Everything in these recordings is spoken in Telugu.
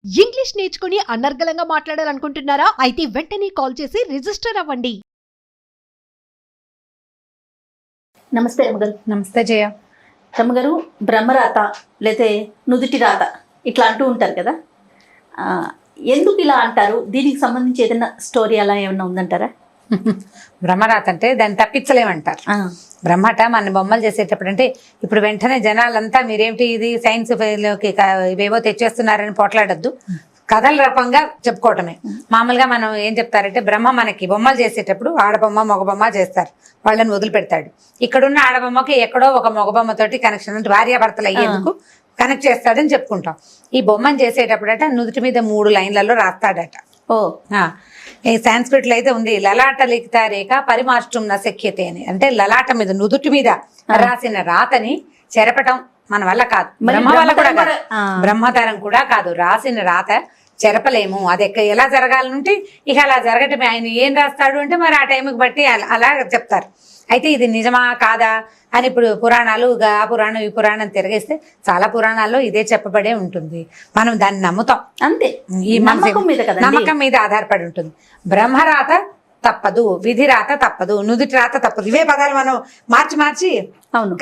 ఇంగ్లీష్ నేర్చుకుని అనర్గళంగా మాట్లాడాలనుకుంటున్నారా? అయితే వెంటనే కాల్ చేసి రిజిస్టర్ అవ్వండి. నమస్తే రమ్మగారు. నమస్తే జయ. రమ్మగారు, బ్రహ్మరాత లేతే నుదుటి రాత ఇట్లా అంటూ ఉంటారు కదా, ఎందుకు ఇలా అంటారు? దీనికి సంబంధించి ఏదైనా స్టోరీ అలా ఏమైనా ఉందంటారా? బ్రహ్మరాత అంటే దాన్ని తప్పించలేమంటారు. బ్రహ్మట మన బొమ్మలు చేసేటప్పుడు అంటే ఇప్పుడు వెంటనే జనాలంతా మీరేమిటి ఇది సైన్స్ లోకి ఇవేవో తెచ్చేస్తున్నారని పోట్లాడద్దు, కథల రూపంగా చెప్పుకోవటమే. మామూలుగా మనం ఏం చెప్తారంటే బ్రహ్మ మనకి బొమ్మలు చేసేటప్పుడు ఆడబొమ్మ మగబొమ్మ చేస్తారు, వాళ్ళని వదిలిపెడతాడు. ఇక్కడున్న ఆడబొమ్మకి ఎక్కడో ఒక మగబొమ్మతోటి కనెక్షన్ అంటే భార్యాభర్తలు అయ్యేందుకు కనెక్ట్ చేస్తాడని చెప్పుకుంటాం. ఈ బొమ్మను చేసేటప్పుడట నుదుటి మీద 3 లైన్లలో రాస్తాడట. ఈ సాంస్క్రిట్ లో అయితే ఉంది, లలాట లిఖిత రేఖ పరిమాష్టం నశక్యతే అని. అంటే లలాట మీద నుదుటి మీద రాసిన రాతని చెరపటం మన వల్ల కాదు, బ్రహ్మ వల్ల కూడా కాదు, బ్రహ్మతరం కూడా కాదు. రాసిన రాత చెరపలేము. అది ఎలా జరగాలంటే ఇక అలా జరగటమే. ఆయన ఏం రాస్తాడు అంటే మరి ఆ టైంకి బట్టి అలా చెప్తారు. అయితే ఇది నిజమా కాదా అని ఇప్పుడు పురాణాలు ఆ పురాణం ఈ పురాణం తిరగేస్తే చాలా పురాణాల్లో ఇదే చెప్పబడే ఉంటుంది. మనం దాన్ని నమ్ముతాం అంతే. ఈ నమ్మకం మీద ఆధారపడి ఉంటుంది. బ్రహ్మరాత తప్పదు, విధి రాత తప్పదు, నుదుటి రాత తప్పదు. ఇవే పదాలు మనం మార్చి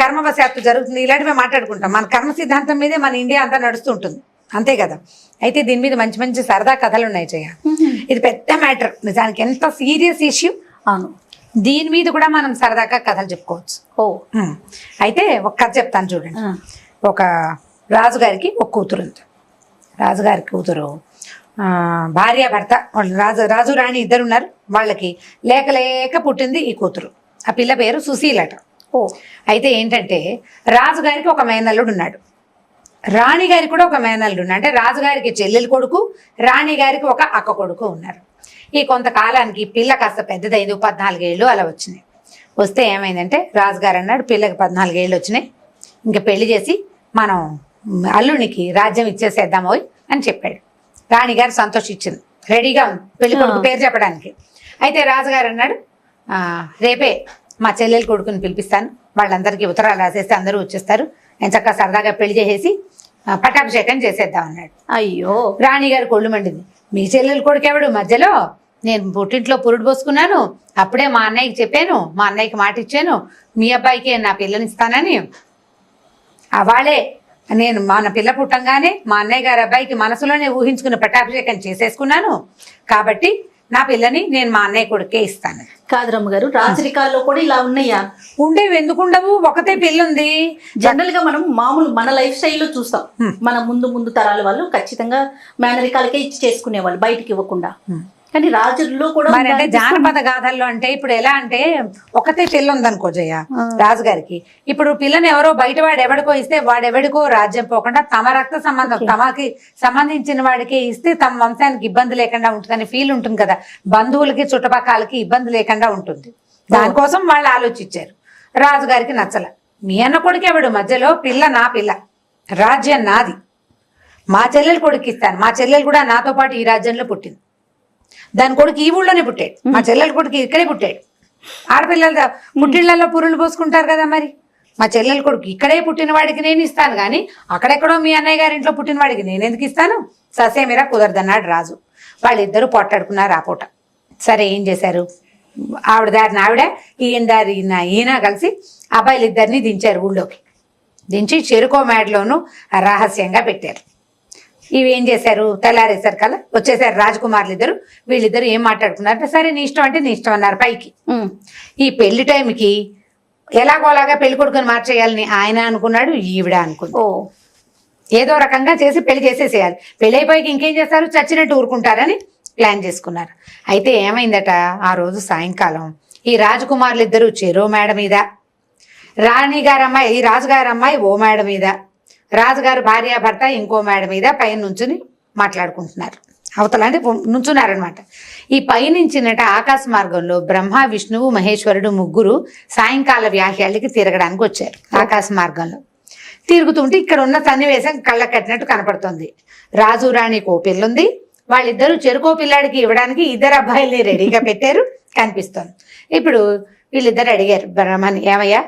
కర్మవశాత్తు జరుగుతుంది. ఇలాంటివే మాట్లాడుకుంటాం. మన కర్మ సిద్ధాంతం మీదే మన ఇండియా అంతా నడుస్తుంటుంది, అంతే కదా. అయితే దీని మీద మంచి మంచి సరదా కథలు ఉన్నాయి జయ. ఇది పెద్ద మ్యాటర్, నిజానికి ఎంత సీరియస్ ఇష్యూ. అవును, దీని మీద కూడా మనం సరదాగా కథలు చెప్పుకోవచ్చు. అయితే ఒక కథ చెప్తాను చూడండి. ఒక రాజుగారికి ఒక కూతురు ఉంది. రాజుగారి కూతురు భార్య భర్త రాజు రాణి ఇద్దరు ఉన్నారు. వాళ్ళకి లేక పుట్టింది ఈ కూతురు. ఆ పిల్ల పేరు సుశీలట. అయితే ఏంటంటే రాజుగారికి ఒక మేనల్లుడు ఉన్నాడు, రాణి గారికి కూడా ఒక మేనల్లుడు ఉన్నాడు. అంటే రాజుగారికి చెల్లెలు కొడుకు, రాణి గారికి ఒక అక్క కొడుకు ఉన్నారు. ఈ కొంతకాలానికి పిల్ల కాస్త పెద్దదైంది, 14 ఏళ్ళు అలా వచ్చినాయి. వస్తే ఏమైందంటే రాజుగారు అన్నాడు, పిల్లకి 14 ఏళ్ళు వచ్చినాయి, ఇంకా పెళ్లి చేసి మనం అల్లునికి రాజ్యం ఇచ్చేసేద్దామోయ్ అని చెప్పాడు. రాణిగారు సంతోషించింది, రెడీగా ఉంది పెళ్లి కొడుకు పేరు చెప్పడానికి. అయితే రాజుగారు అన్నాడు, రేపే మా చెల్లెలు కొడుకుని పిలిపిస్తాను, వాళ్ళందరికీ ఉత్తరాలు రాసేస్తే అందరూ వచ్చేస్తారు, నేను చక్కగా సరదాగా పెళ్లి చేసేసి పట్టాభిషేకం చేసేద్దాం అన్నాడు. అయ్యో, రాణిగారు కొళ్ళు మండింది. మీ చెల్లెలు కొడుకు ఎవడు మధ్యలో? నేను పుట్టింట్లో పురుడు పోసుకున్నాను, అప్పుడే మా అన్నయ్యకి చెప్పాను, మా అన్నయ్యకి మాట ఇచ్చాను మీ అబ్బాయికి నా పిల్లనిస్తానని. వాళ్ళే నేను మన పిల్ల పుట్టంగానే మా అన్నయ్య గారి అబ్బాయికి మనసులోనే ఊహించుకుని పట్టాభిషేకం చేసేసుకున్నాను, కాబట్టి నా పిల్లని నేను మా అన్నయ్య కొడుకే ఇస్తాను. కాదు రమ్మగారు, రాజరికాల్లో కూడా ఇలా ఉన్నాయా? ఉండేవి, ఎందుకు ఉండవు? ఒకతే పిల్లుంది. జనరల్ గా మనం మామూలు మన లైఫ్ స్టైల్లో చూస్తాం. మన ముందు తరాల వాళ్ళు ఖచ్చితంగా మేనరికాలకే ఇచ్చి చేసుకునేవాళ్ళు, బయటికి ఇవ్వకుండా. కానీ రాజుల్లో కూడా అంటే జానపద గాథల్లో అంటే ఇప్పుడు ఎలా అంటే ఒకతే పిల్ల ఉందనుకో జయ రాజుగారికి, ఇప్పుడు పిల్లని ఎవరో బయట వాడు ఎవడికో ఇస్తే వాడెవడికో రాజ్యం పోకుండా తమ రక్త సంబంధం తమకి సంబంధించిన వాడికి ఇస్తే తమ వంశానికి ఇబ్బంది లేకుండా ఉంటుందని ఫీల్ ఉంటుంది కదా, బంధువులకి చుట్టుపక్కలకి ఇబ్బంది లేకుండా ఉంటుంది. దానికోసం వాళ్ళు ఆలోచించారు. రాజుగారికి నచ్చల. మీ అన్న కొడుకు ఎవడు మధ్యలో? పిల్ల నా పిల్ల, రాజ్యం నాది, మా చెల్లెలు కొడుకు ఇస్తాను, మా చెల్లెలు కూడా నాతో పాటు ఈ రాజ్యంలో పుట్టింది, దాని కొడుకు ఈ ఊళ్ళోనే పుట్టాడు, మా చెల్లెల కొడుకు ఇక్కడే పుట్టాడు. ఆడపిల్లల పుట్టిళ్లలో పురులు పోసుకుంటారు కదా, మరి మా చెల్లెల కొడుకు ఇక్కడే పుట్టిన వాడికి నేను ఇస్తాను, కానీ అక్కడెక్కడో మీ అన్నయ్య గారి ఇంట్లో పుట్టిన వాడికి నేను ఎందుకు ఇస్తాను? ససేమిరా కుదరదన్నాడు రాజు. వాళ్ళిద్దరూ పొట్టాడుకున్నారు ఆ పూట. సరే ఏం చేశారు, ఆవిడ దారిని ఆవిడ, ఈయన దారి ఈయన కలిసి అబ్బాయిలిద్దరిని దించారు ఊళ్ళోకి. దించి చెరుకో మేడలోనూ రహస్యంగా పెట్టారు. ఇవి ఏం చేశారు, తెల్లారేసారు కదా వచ్చేసారు రాజకుమారులు ఇద్దరు. వీళ్ళిద్దరు ఏం మాట్లాడుకున్నారు, సరే నీ ఇష్టం అంటే నీ ఇష్టం అన్నారు పైకి. ఈ పెళ్లి టైంకి ఎలాగోలాగా పెళ్లి కొడుకుని మార్చేయాలని ఆయన అనుకున్నాడు, ఈవిడ అనుకుంది. ఏదో రకంగా చేసి పెళ్లి చేసేసేయాలి, పెళ్లి అయిపోయి ఇంకేం చేస్తారు, చచ్చినట్టు ఊరుకుంటారని ప్లాన్ చేసుకున్నారు. అయితే ఏమైందట, ఆ రోజు సాయంకాలం ఈ రాజకుమారులు ఇద్దరు చెరో మేడ మీద, రాణి గారు అమ్మాయి ఈ రాజుగారి అమ్మాయి ఓ మేడ మీద, రాజుగారు భార్యాభర్త ఇంకో మేడ మీద పైన నుంచుని మాట్లాడుకుంటున్నారు. అవతల అంటే నుంచున్నారనమాట. ఈ పైనుంచినట ఆకాశ మార్గంలో బ్రహ్మ విష్ణువు మహేశ్వరుడు ముగ్గురు సాయంకాల వ్యాహ్యాలకి తిరగడానికి వచ్చారు. ఆకాశ మార్గంలో తిరుగుతుంటే ఇక్కడ ఉన్న సన్నివేశం కళ్ళకు కట్టినట్టు కనపడుతుంది. రాజు రాణికి ఓ పిల్లుంది, వాళ్ళిద్దరూ చెరుకో పిల్లాడికి ఇవ్వడానికి 2 అబ్బాయిల్ని రెడీగా పెట్టారు కనిపిస్తుంది. ఇప్పుడు వీళ్ళిద్దరు అడిగారు బ్రహ్మని, ఏమయ్యా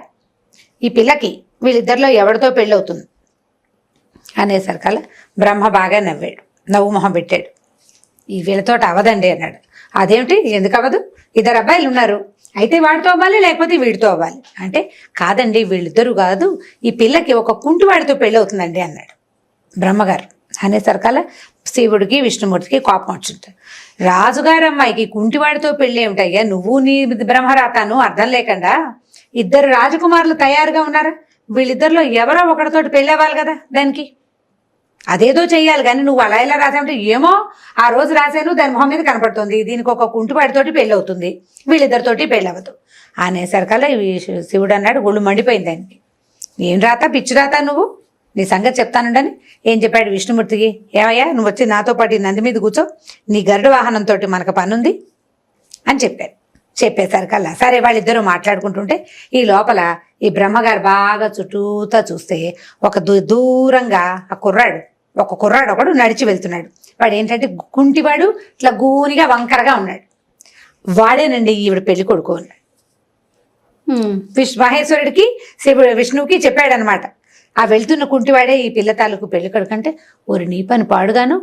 ఈ పిల్లకి వీళ్ళిద్దరిలో ఎవరితో పెళ్ళవుతుంది అనేసరికల్లా బ్రహ్మ బాగా నవ్వాడు. నవ్వు మొహం పెట్టాడు. ఈ వీళ్ళతో అవదండి అన్నాడు. అదేమిటి, ఎందుకు అవ్వదు? 2 అబ్బాయిలు ఉన్నారు, అయితే వాడితో అవ్వాలి, లేకపోతే వీడితో అవ్వాలి అంటే, కాదండి వీళ్ళిద్దరూ కాదు, ఈ పిల్లకి ఒక కుంటివాడితో పెళ్ళి అవుతుందండి అన్నాడు బ్రహ్మగారు. అనేసరికల్లా శివుడికి విష్ణుమూర్తికి కోపం వచ్చింటారు. రాజుగారు అమ్మాయికి కుంటివాడితో పెళ్ళి ఏమిటయ్యా, నువ్వు నీ బ్రహ్మరాతాను అర్థం లేకుండా 2 రాజకుమారులు తయారుగా ఉన్నారు, వీళ్ళిద్దరిలో ఎవరో ఒకరితోటి పెళ్ళి అవ్వాలి కదా, దానికి అదేదో చెయ్యాలి కానీ నువ్వు అలా ఎలా రాసావంటే, ఏమో ఆ రోజు రాశాను, దాని మొహం మీద కనపడుతుంది, దీనికి ఒక కుంటివాడితోటి పెళ్ళి అవుతుంది, వీళ్ళిద్దరితోటి పెళ్ళి అవ్వదు అనేసరికల్లా శివుడు అన్నాడు. ఒళ్ళు మండిపోయింది ఆయనకి. ఏం రాత, పిచ్చి రాత, నువ్వు నీ సంగతి చెప్తానుండని ఏం చెప్పాడు విష్ణుమూర్తికి. ఏమయ్యా, నువ్వు వచ్చి నాతో పాటు ఈ నంది మీద కూర్చో, నీ గరుడ వాహనంతో మనకు పనుంది అని చెప్పారు. చెప్పేసరికల్లా సరే వాళ్ళిద్దరూ మాట్లాడుకుంటుంటే ఈ లోపల ఈ బ్రహ్మగారు బాగా చుట్టూతా చూస్తే ఒక దూరంగా ఒక కుర్రాడు ఒకడు నడిచి వెళ్తున్నాడు. వాడు ఏంటంటే కుంటివాడు, ఇట్లా గూనిగా వంకరగా ఉన్నాడు. వాడేనండి ఈవిడ పెళ్లి కొడుకు అన్నాడు. మహేశ్వరుడికి విష్ణువుకి చెప్పాడనమాట. ఆ వెళ్తున్న కుంటివాడే ఈ పిల్ల తాలూకు పెళ్లి కొడుకు అంటే, ఓరి నీ పని పాడుగాను,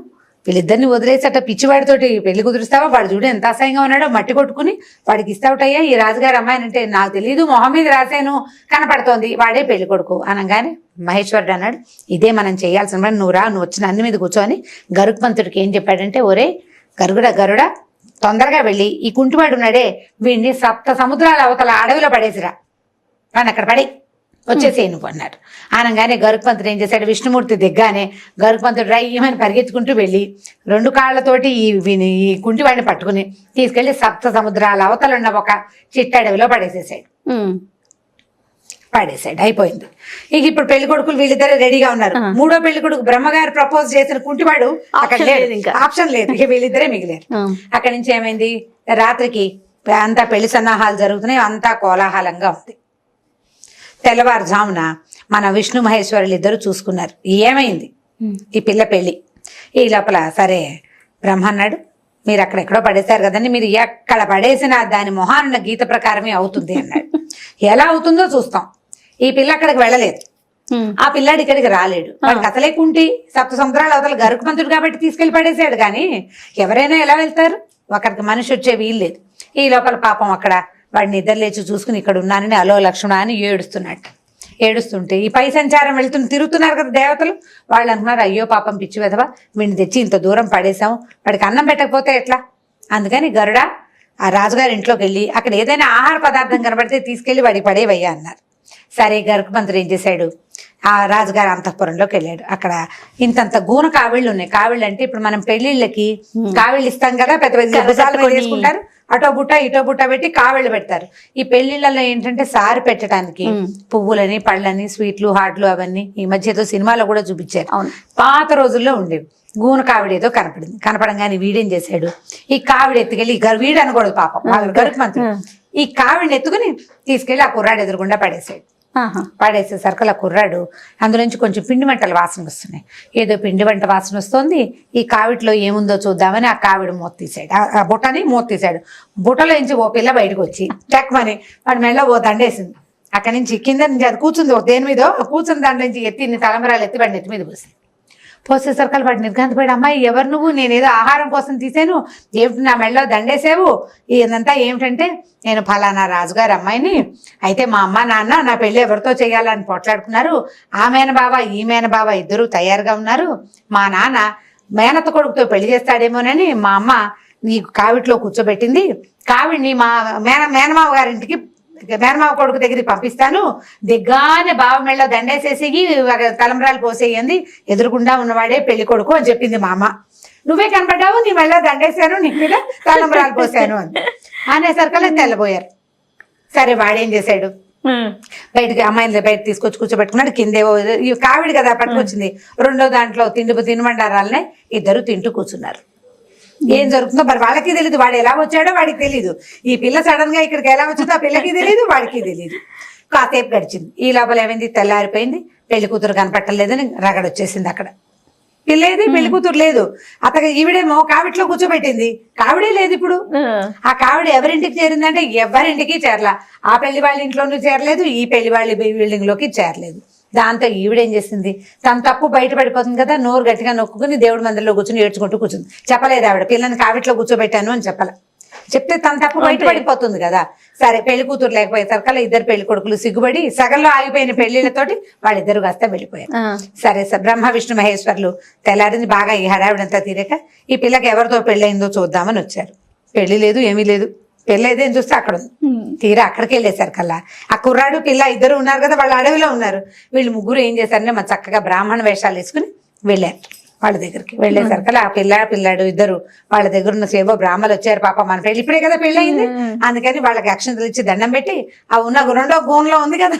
వీళ్ళిద్దరిని వదిలేసట పిచ్చివాడితోటి పెళ్లి కుదురుస్తావా, వాడు చూడు ఎంత అసహ్యంగా ఉన్నాడో, మట్టి కొట్టుకుని వాడికి ఇస్తావుటయ్యా ఈ రాజుగారు అమ్మాయిని అంటే, నాకు తెలియదు, మొహం మీద రాశాను కనపడుతోంది, వాడే పెళ్లి కొడుకు అనగానే మహేశ్వరుడు అన్నాడు, ఇదే మనం చేయాల్సిన పని, నువ్వు రా, నువ్వు వచ్చిన అన్ని మీద కూర్చొని గరుత్మంతుడికి ఏం చెప్పాడంటే, ఒరే గరుడ తొందరగా వెళ్ళి ఈ కుంటివాడు ఉన్నాడే వీడిని 7 సముద్రాల అవతల అడవిలో పడేసిరా, వాడిని అక్కడ పడి వచ్చేసేయి నువ్వు అన్నారు. అనగానే గరుత్మంతుడు ఏం చేశాడు, విష్ణుమూర్తి దిగ్గానే గరుత్మంతుడు రయ్యమని పరిగెత్తుకుంటూ వెళ్ళి 2 కాళ్లతోటి ఈ కుంటివాడిని పట్టుకుని తీసుకెళ్లి 7 సముద్రాల అవతల ఉన్న ఒక చిట్టడవిలో పడేసేసాడు. అయిపోయింది. ఇక ఇప్పుడు పెళ్లి కొడుకులు వీళ్ళిద్దరే రెడీగా ఉన్నారు. 3వ పెళ్లి కొడుకు బ్రహ్మగారు ప్రపోజ్ చేసిన కుంటివాడు అక్కడ లేదు, ఇంకా ఆప్షన్ లేదు, ఇక వీళ్ళిద్దరే మిగిలారు. అక్కడి నుంచి ఏమైంది, రాత్రికి అంతా పెళ్లి సన్నాహాలు జరుగుతున్నాయి, అంతా కోలాహలంగా ఉంది. తెల్లవారుజామున మన విష్ణు మహేశ్వరులు ఇద్దరు చూసుకున్నారు ఏమైంది ఈ పిల్ల పెళ్లి. ఈ లోపల సరే బ్రహ్మ అన్నాడు, మీరు అక్కడెక్కడో పడేశారు కదండి, మీరు ఎక్కడ పడేసినా దాని మొహాన్న గీత ప్రకారమే అవుతుంది అన్నాడు. ఎలా అవుతుందో చూస్తాం. ఈ పిల్ల అక్కడికి వెళ్ళలేదు, ఆ పిల్లాడు ఇక్కడికి రాలేడు, వాడికి అసలే కుంటి 7 సముద్రాల అవతల గరుకుమంతుడు కాబట్టి తీసుకెళ్లి పడేసాడు. కానీ ఎవరైనా ఎలా వెళ్తారు, ఒకరికి మనిషి వచ్చే వీలు లేదు. ఈ లోపల పాపం అక్కడ వాడిని నిద్ర లేచి చూసుకుని ఇక్కడ ఉన్నానని అలో లక్ష్మణ అని ఏడుస్తుంటే ఈ పై సంచారం తిరుగుతున్నారు కదా దేవతలు, వాళ్ళు అంటున్నారు, అయ్యో పాపం పిచ్చి వెధవా, వీడిని తెచ్చి ఇంత దూరం పడేసాము, వాడికి అన్నం పెట్టకపోతే ఎట్లా, అందుకని గరుడ ఆ రాజుగారి ఇంట్లోకి వెళ్ళి అక్కడ ఏదైనా ఆహార పదార్థం కనబడితే తీసుకెళ్లి వాడికి పడేవయ్యా అన్నారు. సరే గరుకుమంతుడు ఏం చేశాడు, ఆ రాజుగారి అంతఃపురంలోకి వెళ్ళాడు. అక్కడ ఇంతంత గూన కావిళ్ళు ఉన్నాయి. కావిళ్ళు అంటే ఇప్పుడు మనం పెళ్లిళ్ళకి కావిళ్ళు ఇస్తాం కదా, పెద్ద పెద్ద చేసుకుంటారు, అటో బుట్ట ఇటో బుట్ట పెట్టి కావిళ్ళు పెడతారు. ఈ పెళ్లిళ్ళలో ఏంటంటే సారి పెట్టడానికి పువ్వులని, పళ్ళని, స్వీట్లు, హాట్లు అవన్నీ ఈ మధ్య ఏదో సినిమాలో కూడా చూపించారు. పాత రోజుల్లో ఉండేవి. గూన కావిడ ఏదో కనపడంగానే వీడేం చేశాడు, ఈ కావిడ ఎత్తుకెళ్ళి వీడు అనకూడదు పాపం గరుకుమంతుడు, ఈ కావిడిని ఎత్తుకుని తీసుకెళ్లి ఆ కుర్రాడు ఎదురుగుండా పడేసాడు. పడేసేసరికి ఆ కుర్రాడు అందులోంచి కొంచెం పిండి వంటల వాసన వస్తున్నాయి, ఏదో పిండి వంట వాసన వస్తుంది, ఈ కావిట్లో ఏముందో చూద్దామని ఆ కావిడ మూత తీసాడు, ఆ బుట్టని మూత తీసాడు. బుట్టలో నుంచి ఓ పిల్ల బయటకు వచ్చి టక్మని వాడి మెడలో ఓ దండేసింది. అక్కడి నుంచి కింద నుంచి అది కూర్చుంది, దేని మీద కూర్చుని దాంట్లో నుంచి ఎత్తి తలంబరాలు ఎత్తి వాడి నెత్తి మీద పోసేసరికి వాడు నిర్ఘాంతపోయాడు. అమ్మాయి ఎవరు నువ్వు, నేనేదో ఆహారం కోసం తీసాను, ఏమిటి నా మెడలో దండేసావు, ఇదంతా ఏమిటంటే, నేను ఫలానా రాజుగారి అమ్మాయిని, అయితే మా అమ్మ నాన్న నా పెళ్లి ఎవరితో చేయాలని పోట్లాడుకున్నారు, ఆ మేనబావ ఈ మేనబావ ఇద్దరు తయారుగా ఉన్నారు, మా నాన్న మేనత్త కొడుకుతో పెళ్లి చేస్తాడేమోనని మా అమ్మ నీ కావిట్లో కూర్చోబెట్టింది, కావిడిని మా మేనమావ గారింటికి మేనమావ కొడుకు దగ్గరికి పంపిస్తాను, దిగ్గానే బావ మెళ్ళ దండేసేసి తలంబరాలు పోసేయండి, ఎదురుగుండా ఉన్నవాడే పెళ్లి కొడుకు అని చెప్పింది మా అమ్మ, నువ్వే కనపడ్డావు, నీ మెళ్ళ దండేశాను, నీ మీద తలంబరాలు పోసాను అని అనేసరికల్లా తెల్లబోయారు. సరే వాడేం చేశాడు, బయటకి అమ్మాయిని బయట తీసుకొచ్చి కూర్చోబెట్టుకున్నాడు. కిందేవో కావిడి కదా పట్టుకొచ్చింది, 2వ దాంట్లో తినుబండారాలనే ఇద్దరు తింటూ కూర్చున్నారు. ఏం జరుగుతుందో మరి వాళ్ళకి తెలియదు, వాడు ఎలా వచ్చాడో వాడికి తెలియదు, ఈ పిల్ల సడన్ గా ఇక్కడికి ఎలా వచ్చిందో ఆ పిల్లకి తెలియదు, వాడికి తెలియదు. కాసేపు గడిచింది. ఈ లోపల ఏమైంది, తెల్లారిపోయింది, పెళ్లి కూతురు కనపట్టలేదని రగడొచ్చేసింది. అక్కడ పిల్లేది, పెళ్లి కూతురు లేదు. అతను ఈవిడేమో కావిట్లో కూర్చోబెట్టింది, కావిడే లేదు. ఇప్పుడు ఆ కావిడ ఎవరింటికి చేరిందంటే ఎవరింటికి చేరలా, ఆ పెళ్లి వాళ్ళ ఇంట్లోనూ చేరలేదు, ఈ పెళ్లి వాళ్ళ బిల్డింగ్ లోకి చేరలేదు. దాంతో ఈవిడేం చేసింది, తన తప్పు బయటపడిపోతుంది కదా, నోరు గట్టిగా నొక్కుని దేవుడి మందిరంలో కూర్చుని ఏడ్చుకుంటూ కూర్చుంది. చెప్పలేదు ఆవిడ, పిల్లని కావిట్లో కూర్చోబెట్టాను అని చెప్పాల. చెప్తే తన తప్పు బయటపడిపోతుంది కదా. సరే పెళ్లి కూతురు లేకపోయేసరికల్లా ఇద్దరు పెళ్లి కొడుకులు సిగ్గుపడి సగంలో ఆగిపోయిన పెళ్లిళ్లతోటి వాళ్ళిద్దరు కాస్త వెళ్ళిపోయారు. సరే సార్, బ్రహ్మ విష్ణు మహేశ్వర్లు తెల్లారింది బాగా ఈ హడావిడంతా తీరాక ఈ పిల్లకి ఎవరితో పెళ్ళయిందో చూద్దామని వచ్చారు. పెళ్లి లేదు, ఏమీ లేదు. పెళ్ళైతే ఏం చూస్తే అక్కడ ఉంది. తీరా అక్కడికి వెళ్ళేసారు కల్లా ఆ కుర్రాడు పిల్ల ఇద్దరు ఉన్నారు కదా, వాళ్ళు అడవిలో ఉన్నారు. వీళ్ళు ముగ్గురు ఏం చేశారంటే మన చక్కగా బ్రాహ్మణ వేషాలు వేసుకుని వెళ్ళారు వాళ్ళ దగ్గరికి. వెళ్ళేసరికల్లా ఆ పిల్లాడు ఇద్దరు వాళ్ళ దగ్గర ఉన్న సేవో బ్రాహ్మలు వచ్చారు. పాప మన పెళ్లి ఇప్పుడే కదా పెళ్లి అయింది, అందుకని వాళ్ళకి అక్షంతలు ఇచ్చి దండం పెట్టి ఆ ఉన్న రెండో గోన్లో ఉంది కదా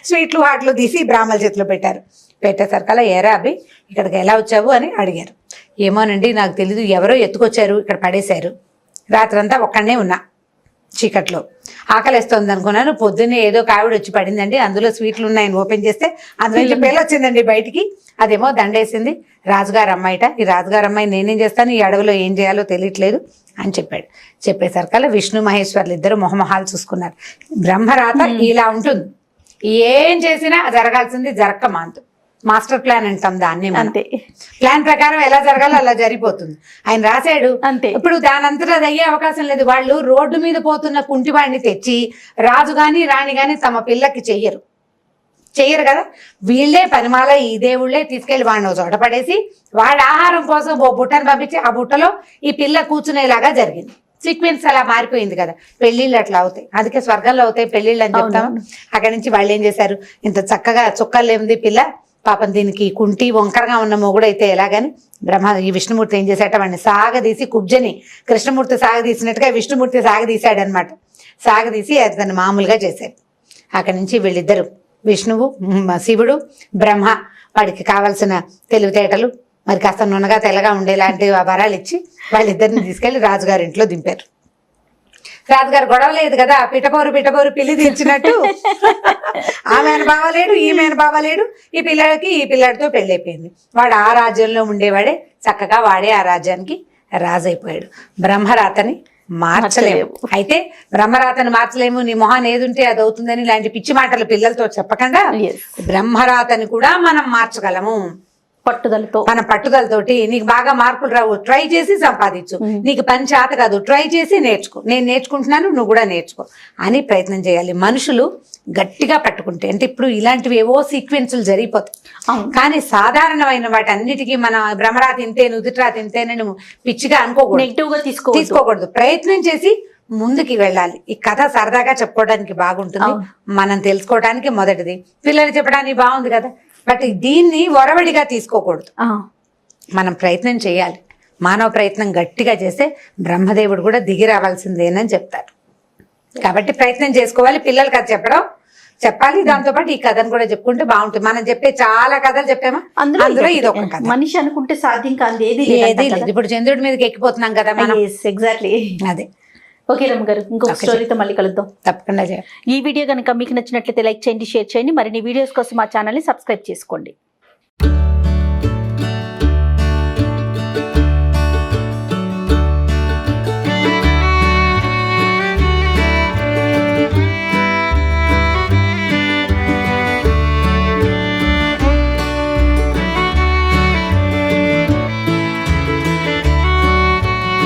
స్వీట్లు వాటిలో తీసి బ్రాహ్మల చేతిలో పెట్టారు. పెట్టేసరికల్లా ఏరా అభి ఇక్కడికి ఎలా వచ్చావు అని అడిగారు. ఏమోనండి నాకు తెలీదు, ఎవరో ఎత్తుకొచ్చారు, ఇక్కడ పడేశారు. రాత్రంతా ఒక్కడనే ఉన్నా, చీకట్లో ఆకలిస్తోంది అనుకున్నాను. పొద్దున్నే ఏదో కావిడ వచ్చి పడిందండి, అందులో స్వీట్లు ఉన్నాయని ఓపెన్ చేస్తే అందులో పిల్ల వచ్చిందండి బయటికి. అదేమో దండేసింది. రాజుగారు అమ్మాయిట, ఈ రాజుగారు అమ్మాయి నేనేం చేస్తాను, ఈ అడవిలో ఏం చేయాలో తెలియట్లేదు అని చెప్పాడు. చెప్పేసరికల్లా విష్ణు మహేశ్వర్లు ఇద్దరు మొహమొహాలు చూసుకున్నారు. బ్రహ్మరాత ఇలా ఉంటుంది, ఏం చేసినా జరగాల్సింది జరక్క మాంతు. మాస్టర్ ప్లాన్ అంటాం దాన్ని. అంతే, ప్లాన్ ప్రకారం ఎలా జరగాలో అలా జరిగిపోతుంది. ఆయన రాశాడు అంతే. ఇప్పుడు దాని అంతటా అది అయ్యే అవకాశం లేదు. వాళ్ళు రోడ్డు మీద పోతున్న కుంటివాడిని తెచ్చి రాజు గాని రాణి గాని తమ పిల్లకి చెయ్యరు కదా. వీళ్ళే పనిమాల ఈ దేవుళ్ళే తీసుకెళ్లి వాడిని ఒక చోట పడేసి వాడి ఆహారం కోసం ఓ బుట్టను పంపించి ఆ బుట్టలో ఈ పిల్ల కూర్చునేలాగా జరిగింది. సీక్వెన్స్ అలా మారిపోయింది కదా. పెళ్లిళ్ళు అట్లా అవుతాయి, అందుకే స్వర్గంలో అవుతాయి పెళ్లిళ్ళు అని చెప్తాం. అక్కడి నుంచి వాళ్ళు ఏం చేశారు, ఇంత చక్కగా చుక్కలేంది పిల్ల, పాపం దీనికి కుంటి వంకరగా ఉన్న మొగుడు అయితే ఎలాగని ఈ విష్ణుమూర్తి ఏం చేశాట, వాడిని సాగదీసి కుబ్జని కృష్ణమూర్తి సాగదీసినట్టుగా విష్ణుమూర్తి సాగదీశాడనమాట. సాగదీసి అతను మామూలుగా చేశాడు. అక్కడి నుంచి వీళ్ళిద్దరు విష్ణువు శివుడు బ్రహ్మ వాడికి కావాల్సిన తెలివితేటలు మరి కాస్త నున్నగా తెల్లగా ఉండేలాంటి వరాలు ఇచ్చి వాళ్ళిద్దరిని తీసుకెళ్లి రాజుగారి ఇంట్లో దింపారు. రాజుగారు గొడవ లేదు కదా, పిట్టపోరు పిల్లి దించినట్టు ఆమెను బావలేడు ఈమెను బావలేడు, ఈ పిల్లాడితో పెళ్లి అయిపోయింది. వాడు ఆ రాజ్యంలో ఉండేవాడే, చక్కగా వాడే ఆ రాజ్యానికి రాజు అయిపోయాడు. బ్రహ్మరాతని మార్చలేము. అయితే బ్రహ్మరాతని మార్చలేము, నీ మొహాన్ని ఏదుంటే అది అవుతుందని ఇలాంటి పిచ్చి మాటలు పిల్లలతో చెప్పకుండా బ్రహ్మరాతని కూడా మనం మార్చగలము. మన పట్టుదలతోటి నీకు బాగా మార్కులు రావు, ట్రై చేసి సంపాదించు. నీకు పని చేత కాదు, ట్రై చేసి నేర్చుకో. నేను నేర్చుకుంటున్నాను, నువ్వు కూడా నేర్చుకో అని ప్రయత్నం చేయాలి. మనుషులు గట్టిగా పట్టుకుంటే అంటే ఇప్పుడు ఇలాంటివి ఏవో సీక్వెన్సులు జరిగిపోతాయి. కానీ సాధారణమైన వాటి అన్నిటికీ మన భ్రమరాత ఇంతే నుదుటిరాత ఇంతేనని పిచ్చిగా అనుకోకూడదు, నెగిటివ్ గా తీసుకోకూడదు. ప్రయత్నం చేసి ముందుకి వెళ్ళాలి. ఈ కథ సరదాగా చెప్పుకోవడానికి బాగుంటుంది, మనం తెలుసుకోవడానికి మొదటిది. పిల్లలు చెప్పడానికి బాగుంది కదా, బట్ దీన్ని ఒరవడిగా తీసుకోకూడదు. మనం ప్రయత్నం చేయాలి. మానవ ప్రయత్నం గట్టిగా చేస్తే బ్రహ్మదేవుడు కూడా దిగి రావాల్సిందేనని చెప్తారు. కాబట్టి ప్రయత్నం చేసుకోవాలి. పిల్లలకి అది చెప్పాలి. దాంతోపాటు ఈ కథను కూడా చెప్పుకుంటే బాగుంటుంది. మనం చెప్పే చాలా కథలు చెప్పామా, అందులో ఇది ఒక కథ. మనిషి అనుకుంటే సాధ్యం కాదు ఏది లేదు. ఇప్పుడు చంద్రుడి మీదకి ఎక్కిపోతున్నాం కదా మనం. ఎగ్జాక్ట్లీ అదే. ఓకే రమ్మ గారు, ఇంకొక స్టోరీతో మళ్ళీ కలుద్దాం తప్పకుండా. ఈ వీడియో కనుక మీకు నచ్చినట్లయితే లైక్ చేయండి, షేర్ చేయండి. మరిన్ని వీడియోస్ కోసం మా ఛానల్ని సబ్స్క్రైబ్ చేసుకోండి.